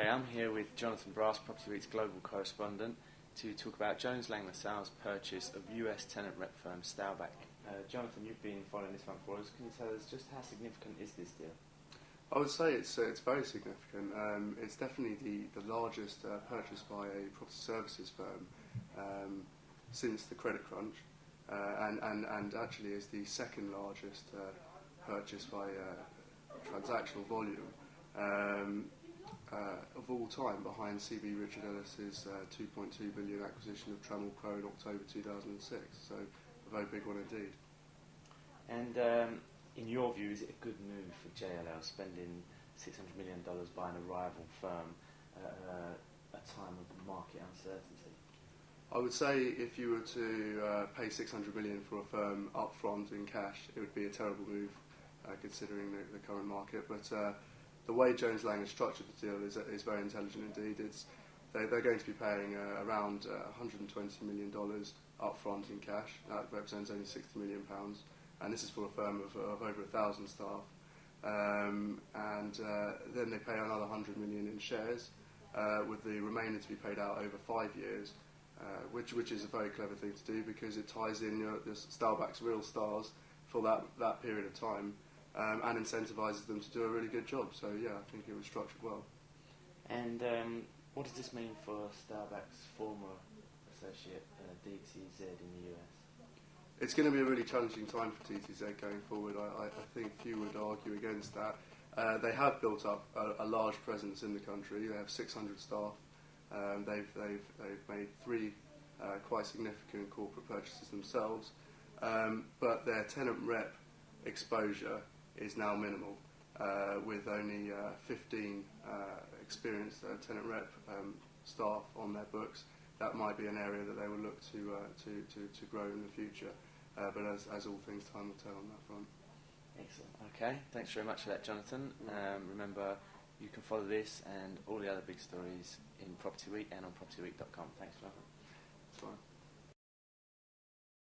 Okay, I'm here with Jonathan Brass, Property Week's global correspondent, to talk about Jones Lang LaSalle's purchase of US tenant rep firm Staubach. Jonathan, you've been following this one for us. Can you tell us just how significant is this deal? I would say it's very significant. It's definitely the largest purchase by a property services firm since the credit crunch, and actually is the second largest purchase by transactional volume of all time, behind CB Richard Ellis's 2.2 billion acquisition of Trammell Crow in October 2006. So a very big one indeed. And in your view, is it a good move for JLL spending $600 million buying a rival firm at a time of market uncertainty? I would say if you were to pay $600 million for a firm up front in cash, it would be a terrible move considering the current market. But the way Jones Lang has structured the deal is very intelligent indeed. They're going to be paying around $120 million up front in cash. That represents only £60 million. And this is for a firm of over 1,000 staff. And then they pay another $100 million in shares, with the remainder to be paid out over 5 years, which is a very clever thing to do because it ties in the Staubach's real stars for that period of time, and incentivises them to do a really good job. So yeah, I think it was structured well. And what does this mean for Staubach's former associate DTZ in the US? It's going to be a really challenging time for TTZ going forward. I think few would argue against that. They have built up a large presence in the country. They have 600 staff. They've made 3 quite significant corporate purchases themselves, but their tenant rep exposure is now minimal, with only 15 experienced tenant rep staff on their books. That might be an area that they will look to grow in the future. But as all things, time will tell on that front. Excellent. Okay, thanks very much for that, Jonathan. Remember, you can follow this and all the other big stories in Property Week and on propertyweek.com. Thanks, Jonathan. That's fine.